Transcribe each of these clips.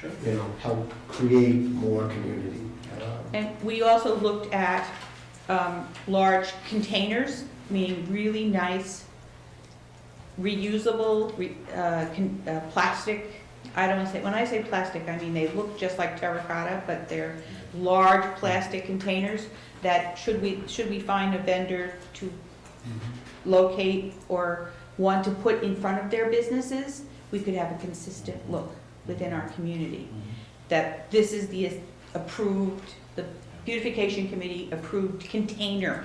Sure. Help create more community. And we also looked at large containers, meaning really nice, reusable plastic. I don't say, when I say plastic, I mean they look just like terracotta, but they're large plastic containers that should we find a vendor to locate or want to put in front of their businesses, we could have a consistent look within our community. That this is the approved, the beautification committee approved container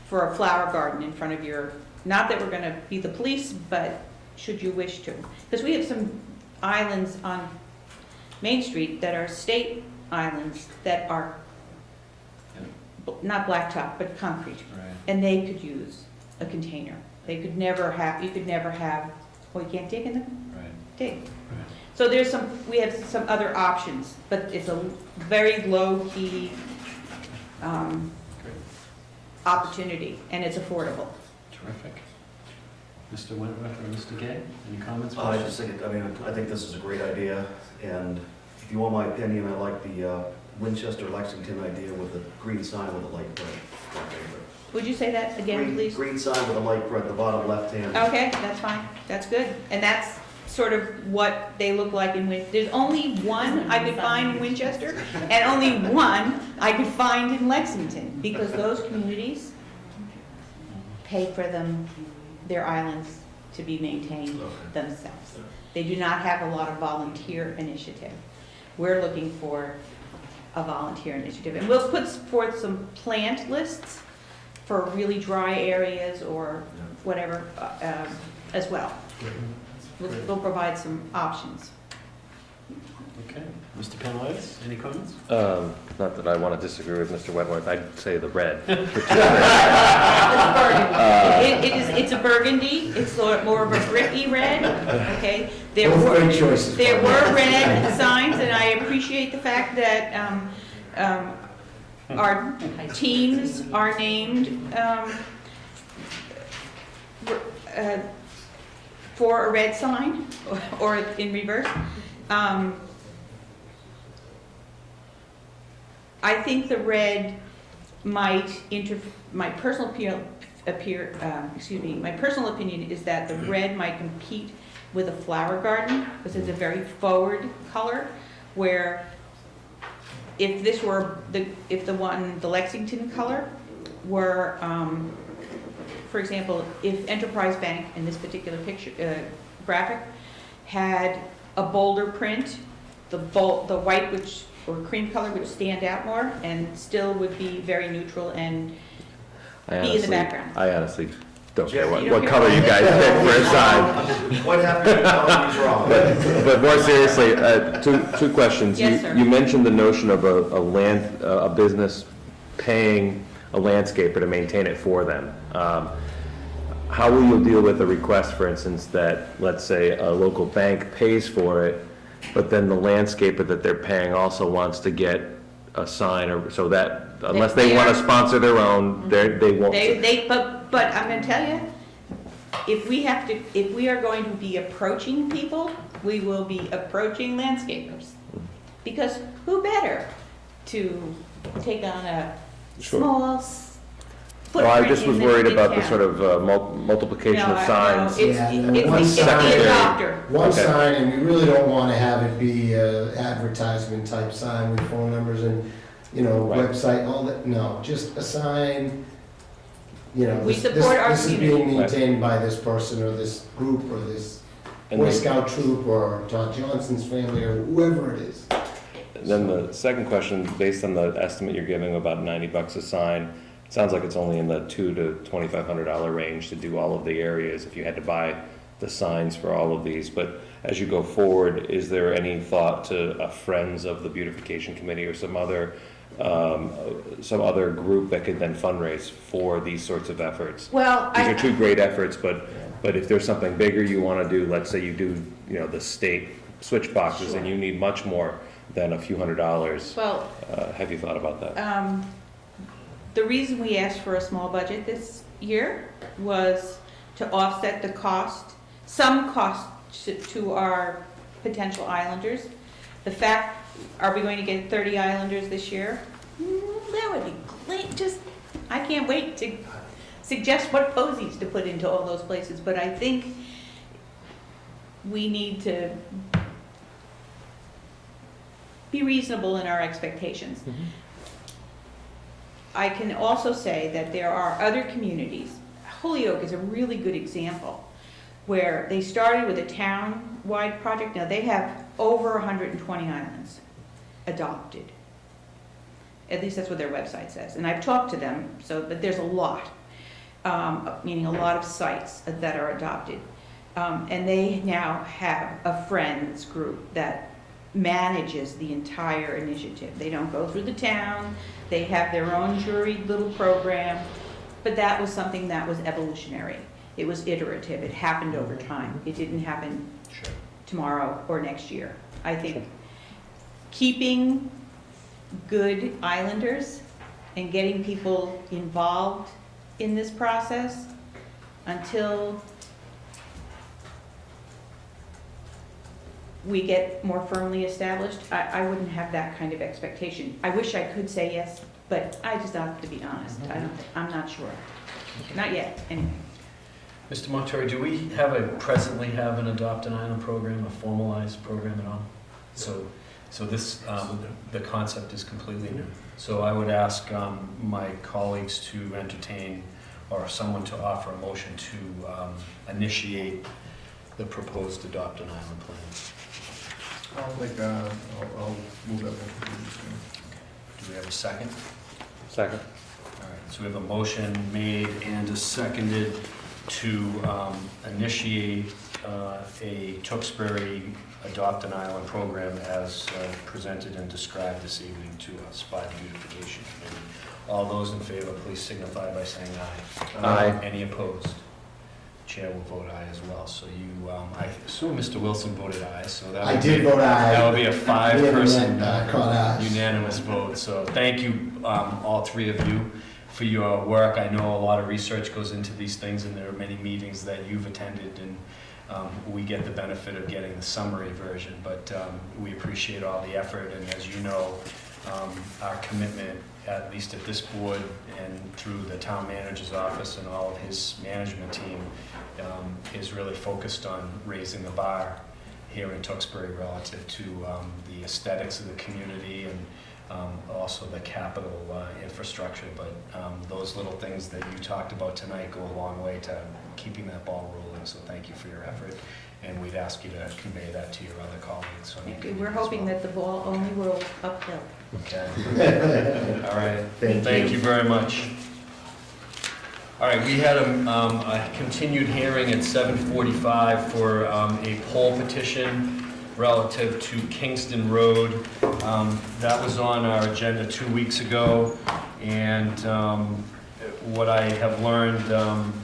for a flower garden in front of your, not that we're gonna be the police, but should you wish to. Because we have some islands on Main Street that are state islands that are not blacktop, but concrete. Right. And they could use a container. They could never have, you could never have, well, you can't dig in them? Right. Dig. Right. So we have some other options, but it's a very low-key opportunity, and it's affordable. Terrific. Mr. Wentworth or Mr. Gay, any comments? I just think, I think this is a great idea, and if you want my opinion, I like the Winchester-Lexington idea with the green sign with the light red. My favorite. Would you say that again, please? Green sign with the light red, the bottom left hand. Okay, that's fine. That's good. And that's sort of what they look like in There's only one I could find in Winchester, and only one I could find in Lexington, because those communities pay for their islands to be maintained themselves. They do not have a lot of volunteer initiative. We're looking for a volunteer initiative. And we'll put forth some plant lists for really dry areas or whatever as well. We'll provide some options. Okay. Mr. Penwise, any comments? Not that I want to disagree with Mr. Wentworth, I'd say the red. It's a burgundy, it's more of a bricky red, okay? There Both were great choices. red signs, and I appreciate the fact that our teams are named for a red sign, or in reverse. I think the red might my personal opinion is that the red might compete with a flower garden, because it's a very forward color, where if this were the Lexington color were, for example, if Enterprise Bank in this particular picture, graphic, had a bolder print, the white or cream color would stand out more and still would be very neutral and be in the background. I honestly don't care You don't what care color you guys pick for a sign. What happened to Tom's wrong? But more seriously, two questions. Yes, sir. You mentioned the notion of a business paying a landscaper to maintain it for them. How will you deal with a request, for instance, that, let's say, a local bank pays for it, but then the landscaper that they're paying also wants to get a sign, or so that unless they want to sponsor their own, they won't. But I'm going to tell you, if we are going to be approaching people, we will be approaching landscapers, because who better to take on a Sure. small Well, I just was worried about the town. sort of multiplication of signs. It's one the sign. adopter. One Okay. sign, and we really don't want to have it be an advertisement type sign with phone numbers and, Right. website, all that. No, just a sign, We this support our is community. being maintained by this person or this group or this And Boy then- Scout troop or Todd Johnson's family or whoever it is. Then the second question, based on the estimate you're giving, about $90 a sign, it sounds like it's only in the $200 to $2,500 range to do all of the areas if you had to buy the signs for all of these. But as you go forward, is there any thought to a Friends of the Beautification Committee or some other group that could then fundraise for these sorts of efforts? Well, These are two great efforts, but if there's something bigger you want to do, let's say you do, the state switch boxes and you need much more than a few $100s. Well, Have you thought about that? the reason we asked for a small budget this year was to offset the cost, some cost to our potential islanders. The fact, are we going to get 30 islanders this year? That would be great, just, I can't wait to suggest what posies to put into all those places, but I think we need to be reasonable in our expectations. I can also say that there are other communities. Holyoke is a really good example, where they started with a town-wide project. Now they have over 120 islands adopted. At least that's what their website says. And I've talked to them, but there's a lot, meaning a lot of sites that are adopted. And they now have a friends group that manages the entire initiative. They don't go through the town, they have their own juried little program, but that was something that was evolutionary. It was iterative, it happened over time. It didn't happen tomorrow or next year. I think keeping good islanders and getting people involved in this process until we get more firmly established, I wouldn't have that kind of expectation. I wish I could say yes, but I just have to be honest. I'm not sure. Not yet, anyway. Mr. Montori, do we presently have an Adopt an Island program, a formalized program at all? So this, the concept is completely new. So I would ask my colleagues to entertain, or someone to offer a motion to initiate the proposed Adopt an Island plan. I'll move that one. Do we have a second? Second. All right, so we have a motion made and a seconded to initiate a Tewksbury Adopt an Island program as presented and described this evening to us by the Beautification Committee. All those in favor, please signify by saying aye. Aye. Any opposed? Chair will vote aye as well. So you, I assume Mr. Wilson voted aye, so that I would did be, vote aye. that would be a five-person Caught ayes. unanimous vote. So thank you, all three of you, for your work. I know a lot of research goes into these things, and there are many meetings that you've attended, and we get the benefit of getting the summary version, but we appreciate all the effort, and as you know, our commitment, at least at this board and through the town manager's office and all of his management team, is really focused on raising the bar here in Tewksbury relative to the aesthetics of the community and also the capital infrastructure. But those little things that you talked about tonight go a long way to keeping that ball rolling. So thank you for your effort, and we'd ask you to convey that to your other colleagues. We're hoping that the ball only rolls uphill. Okay. All right. Thank you very much. All right, we had a continued hearing at 7:45 for a poll petition relative to Kingston Road. That was on our agenda 2 weeks ago, and what I have learned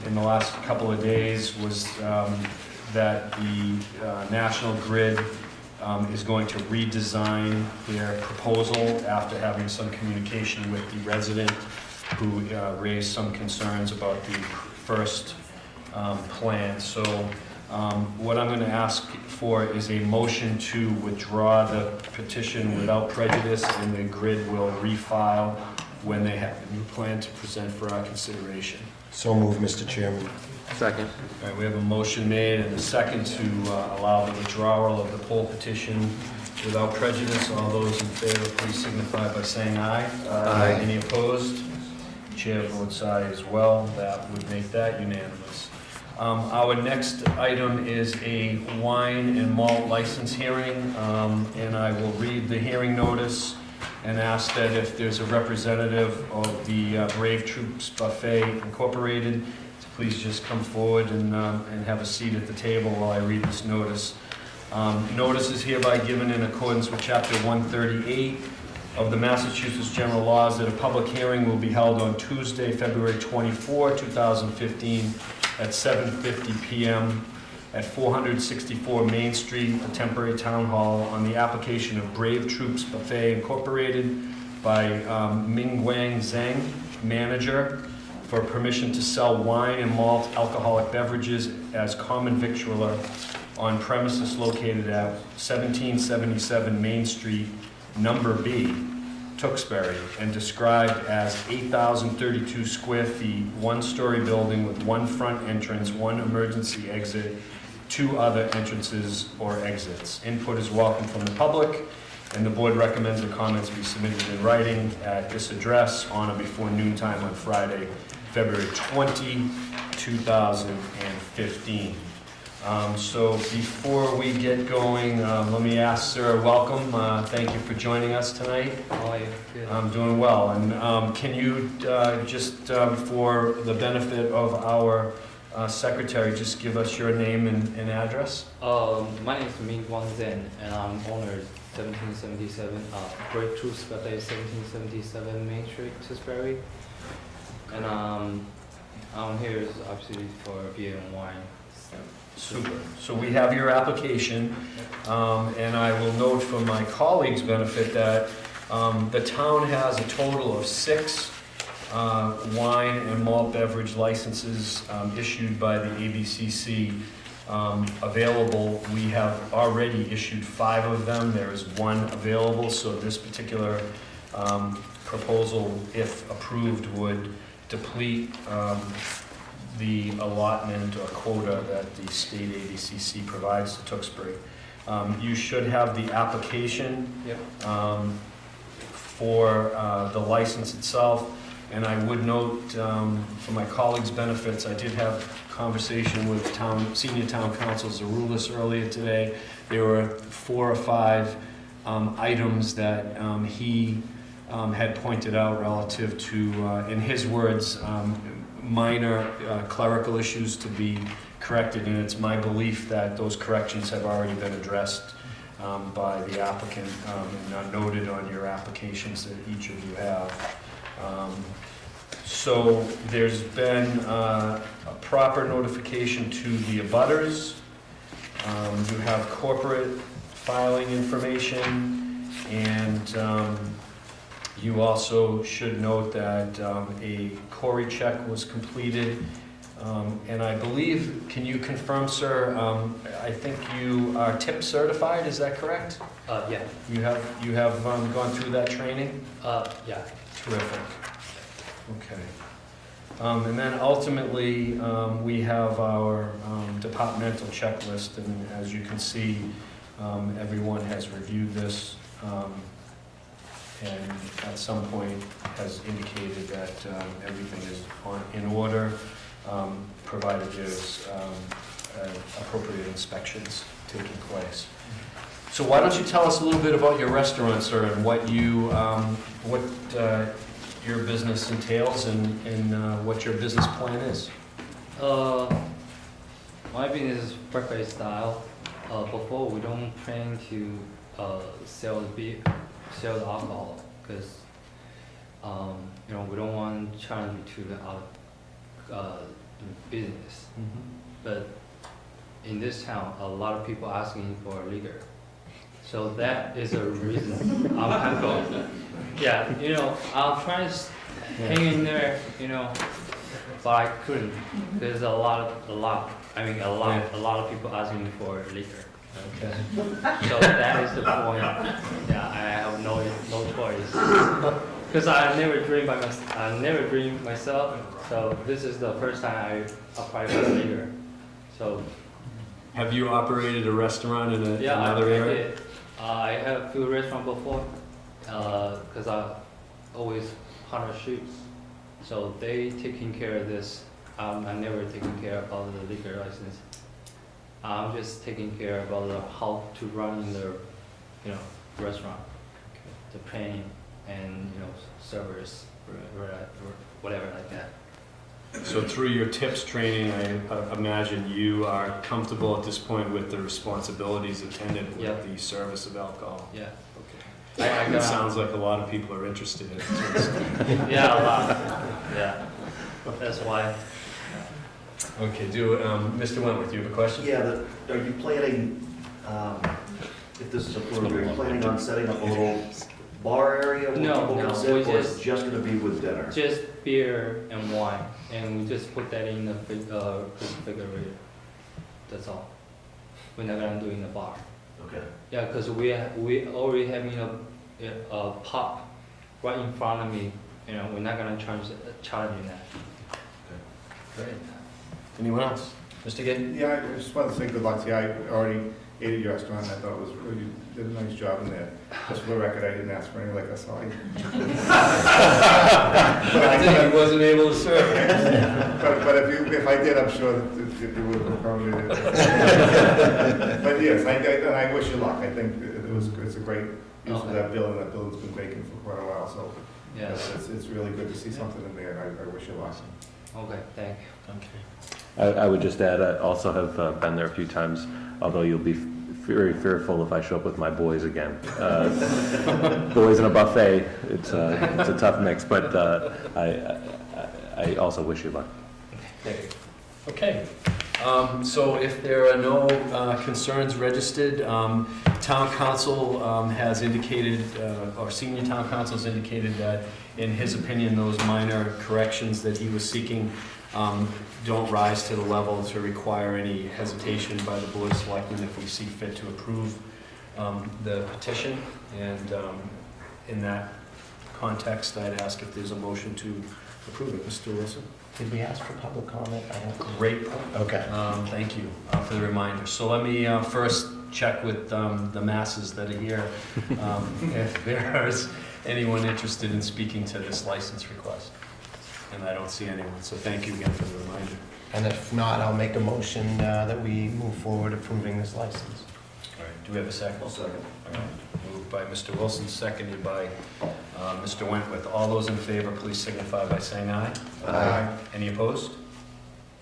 in the last couple of days was that the National Grid is going to redesign their proposal after having some communication with the resident who raised some concerns about the first plan. So what I'm going to ask for is a motion to withdraw the petition without prejudice, and the Grid will refile when they have a new plan to present for our consideration. So moved, Mr. Chairman. Second. All right, we have a motion made and a second to allow the withdrawal of the poll petition without prejudice. All those in favor, please signify by saying aye. Aye. Any opposed? Chair votes aye as well. That would make that unanimous. Our next item is a wine and malt license hearing, and I will read the hearing notice and ask that if there's a representative of the Brave Troops Buffet Incorporated, to please just come forward and have a seat at the table while I read this notice. Notice is hereby given in accordance with Chapter 138 of the Massachusetts General Laws that a public hearing will be held on Tuesday, February 24, 2015, at 7:50 p.m. at 464 Main Street, the temporary town hall, on the application of Brave Troops Buffet Incorporated by Ming Wang Zhang, manager, for permission to sell wine and malt alcoholic beverages as common victualler on premises located at 1777 Main Street, number B, Tewksbury, and described as 8,032 square feet, one-story building with one front entrance, one emergency exit, two other entrances or exits. Input is welcome from the public, and the board recommends the comments be submitted in writing at this address on or before noon time on Friday, February 20, 2015. So before we get going, let me ask Sarah, welcome. Thank you for joining us tonight. How are you? Good. I'm doing well. And can you just, for the benefit of our secretary, just give us your name and address? My name is Ming Wang Zhen, and I'm owner 1777, Breakthrough Spectator 1777 Main Street, Tewksbury. And I'm here is obviously for beer and wine. Super. So we have your application, and I will note for my colleagues' benefit that the town has a total of 6 wine and malt beverage licenses issued by the ABCC available. We have already issued 5 of them. There is 1 available, so this particular proposal, if approved, would deplete the allotment or quota that the state ABCC provides to Tewksbury. You should have the application Yep. for the license itself. And I would note, for my colleagues' benefits, I did have conversation with senior town council Zarulis earlier today. There were 4 or 5 items that he had pointed out relative to, in his words, minor clerical issues to be corrected, and it's my belief that those corrections have already been addressed by the applicant and are noted on your applications that each of you have. So there's been a proper notification to the abutters. You have corporate filing information, and you also should note that a query check was completed. And I believe, can you confirm, sir, I think you are tip certified, is that correct? Yeah. You have gone through that training? Yeah. Terrific. Okay. And then ultimately, we have our departmental checklist, and as you can see, everyone has reviewed this, and at some point has indicated that everything is in order, provided there's appropriate inspections taking place. So why don't you tell us a little bit about your restaurant, sir, and what your business entails and what your business plan is? My business is breakfast style. Before we don't plan to sell the alcohol because we don't want to challenge to our business. But in this town, a lot of people asking for liquor. So that is a reason I'm handling. Yeah, I'll try to hang in there, but I couldn't. There's a lot of people asking for liquor. Okay. So that is the point. Yeah, I have no choice. Because I never drink myself. So this is the first time I apply for liquor. So. Have you operated a restaurant in another I area? did. I had a few restaurants before, because I always hunt shoots. So they taking care of this. I'm never taking care about the liquor license. I'm just taking care about how to run the, restaurant, the planning and servers, whatever like that. So through your tips training, I imagine you are comfortable at this point with the responsibilities attendant with Yep. the service of alcohol? Yeah. Okay. It sounds like a lot of people are interested in it. Yeah, a lot. Yeah. That's why. Okay, Mr. Wentworth, you have a question? Yeah, are you planning, if this is approved, are you planning on setting up a little bar area where No, people no, can sit, we or it's just gonna be with dinner? Just beer and wine, and we just put that in the refrigerator. That's all. we're not gonna do in the bar. Okay. Yeah, because we already having a pub right in front of me, you know, we're not gonna charge that. Great. Anyone else? Mr. Gay? Yeah, I just wanted to say good luck to you. I already ate at your restaurant, and I thought it was really, did a nice job in there. Just for the record, I didn't ask for any liquor, so He wasn't able to serve. But if I did, I'm sure that it would have accommodated. But yes, I wish you luck. I think it's a great use of that building. That building's been vacant for quite a while, so Yeah, it's really good to see something in there, and I wish you luck. okay, thank you. Okay. I would just add, I also have been there a few times, although you'll be very fearful if I show up with my boys again. Boys in a buffet, it's a tough mix, but I also wish you luck. Okay. So if there are no concerns registered, town council has indicated, or senior town council has indicated that, in his opinion, those minor corrections that he was seeking don't rise to the level to require any hesitation by the board of selectmen if we see fit to approve the petition. And in that context, I'd ask if there's a motion to approve it. Mr. Wilson? Did we ask for public comment? I don't. Great point. Okay. Thank you for the reminder. So let me first check with the masses that are here if there's anyone interested in speaking to this license request. And I don't see anyone, so thank you again for the reminder. And if not, I'll make a motion that we move forward approving this license. All right, do we have a second? I'll second. All right, moved by Mr. Wilson, seconded by Mr. Wentworth. All those in favor, please signify by saying aye. Aye. Any opposed?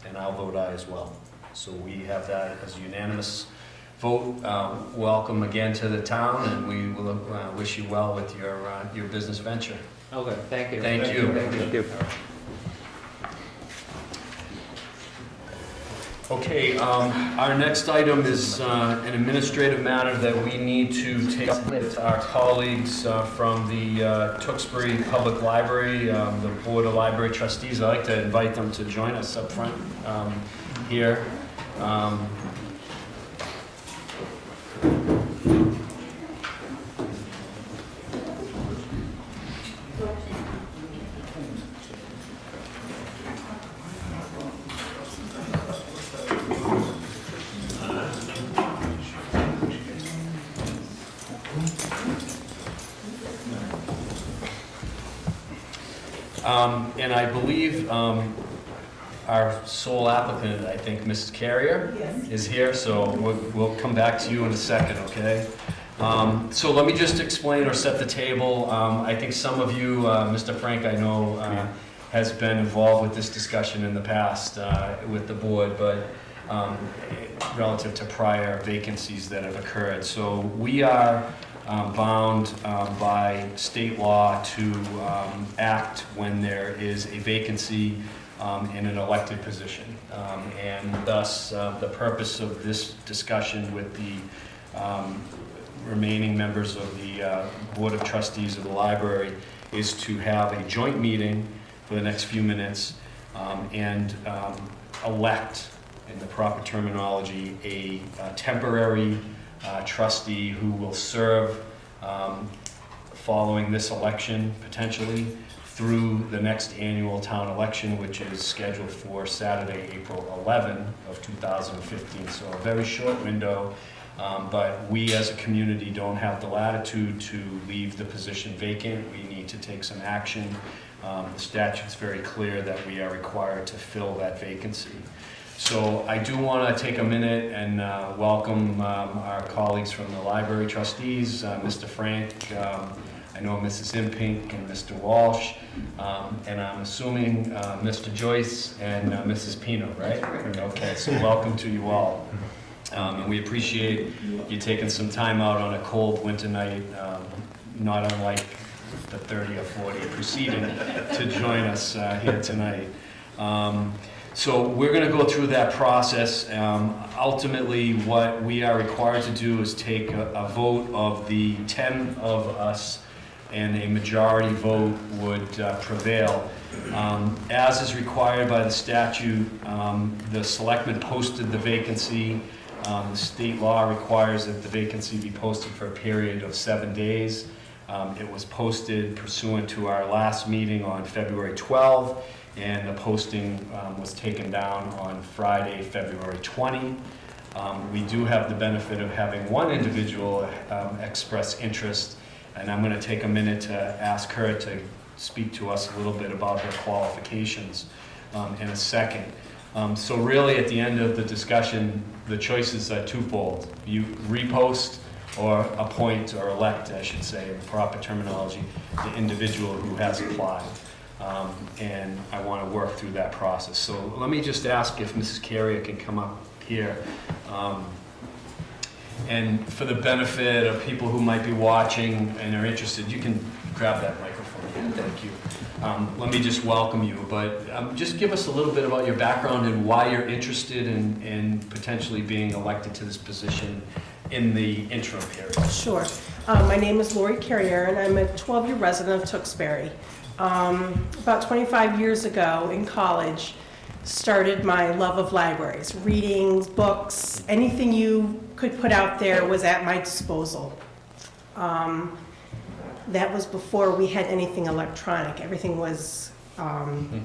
And I'll vote aye as well. So we have that as unanimous vote. Welcome again to the town, and we will wish you well with your business venture. Okay, thank you. Thank you. Thank you. Okay, our next item is an administrative matter that we need to take up with our colleagues from the Tewksbury Public Library, the Board of Library Trustees. I'd like to invite them to join us up front here. And I believe our sole applicant, I think Mrs. Carrier, is here, so we'll come back to you in a second, okay? So let me just explain or set the table. I think some of you, Mr. Frank, I know, has been involved with this discussion in the past with the board, but relative to prior vacancies that have occurred. So we are bound by state law to act when there is a vacancy in an elected position. And thus, the purpose of this discussion with the remaining members of the Board of Trustees of the library is to have a joint meeting for the next few minutes and elect, in the proper terminology, a temporary trustee who will serve following this election, potentially, through the next annual town election, which is scheduled for Saturday, April 11 of 2015. So a very short window, but we as a community don't have the latitude to leave the position vacant. We need to take some action. The statute's very clear that we are required to fill that vacancy. So I do want to take a minute and welcome our colleagues from the library trustees, Mr. Frank, I know Mrs. Impink and Mr. Walsh, and I'm assuming Mr. Joyce and Mrs. Pino, right? Okay, so welcome to you all. And we appreciate you taking some time out on a cold winter night, not unlike the 30 or 40 preceding, to join us here tonight. So we're going to go through that process. Ultimately, what we are required to do is take a vote of the 10 of us, and a majority vote would prevail. As is required by the statute, the selectmen posted the vacancy The state law requires that the vacancy be posted for a period of 7 days. It was posted pursuant to our last meeting on February 12, and the posting was taken down on Friday, February 20. We do have the benefit of having one individual express interest, and I'm going to take a minute to ask her to speak to us a little bit about her qualifications in a second. So really, at the end of the discussion, the choices are twofold. You repost or appoint, or elect, I should say, in the proper terminology, the individual who has applied. And I want to work through that process. So let me just ask if Mrs. Carrier can come up here. And for the benefit of people who might be watching and are interested, you can grab that microphone. Yeah, thank you. Let me just welcome you, but just give us a little bit about your background and why you're interested in potentially being elected to this position in the interim period. Sure. My name is Lori Carrier, and I'm a 12-year resident of Tewksbury. About 25 years ago in college, started my love of libraries, readings, books, anything you could put out there was at my disposal. That was before we had anything electronic. Everything was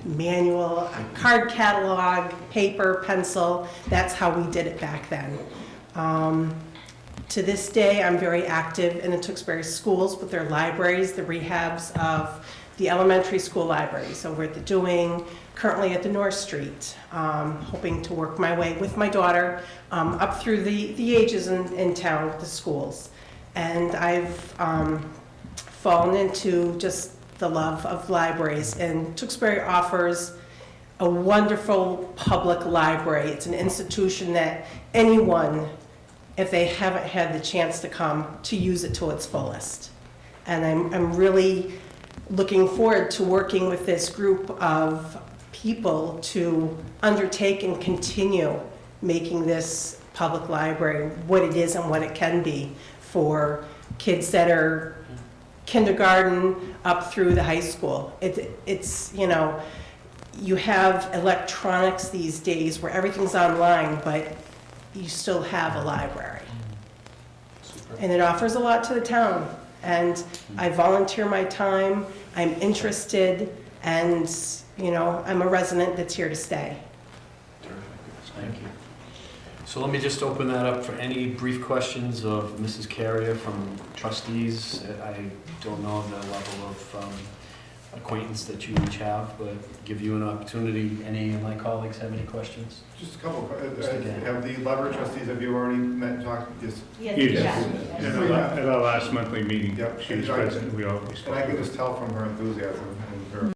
manual, a card catalog, paper, pencil. That's how we did it back then. To this day, I'm very active in the Tewksbury schools with their libraries, the rehabs of the elementary school libraries. So we're at the Dewing, currently at the North Street, hoping to work my way with my daughter up through the ages in town with the schools. And I've fallen into just the love of libraries, and Tewksbury offers a wonderful public library. It's an institution that anyone, if they haven't had the chance to come, to use it to its fullest. And I'm really looking forward to working with this group of people to undertake and continue making this public library what it is and what it can be for kids that are kindergarten up through the high school. It's, you know, you have electronics these days where everything's online, but you still have a library. And it offers a lot to the town. And I volunteer my time, I'm interested, and, you know, I'm a resident that's here to stay. Terrific. Thank you. So let me just open that up for any brief questions of Mrs. Carrier from trustees. I don't know the level of acquaintance that you each have, but give you an opportunity. Any of my colleagues have any questions? Just a couple, Just again. have the library trustees, have you already met and talked? Yes. At our last monthly meeting, Yep. she was present, we always And I can spoke. just tell from her enthusiasm and her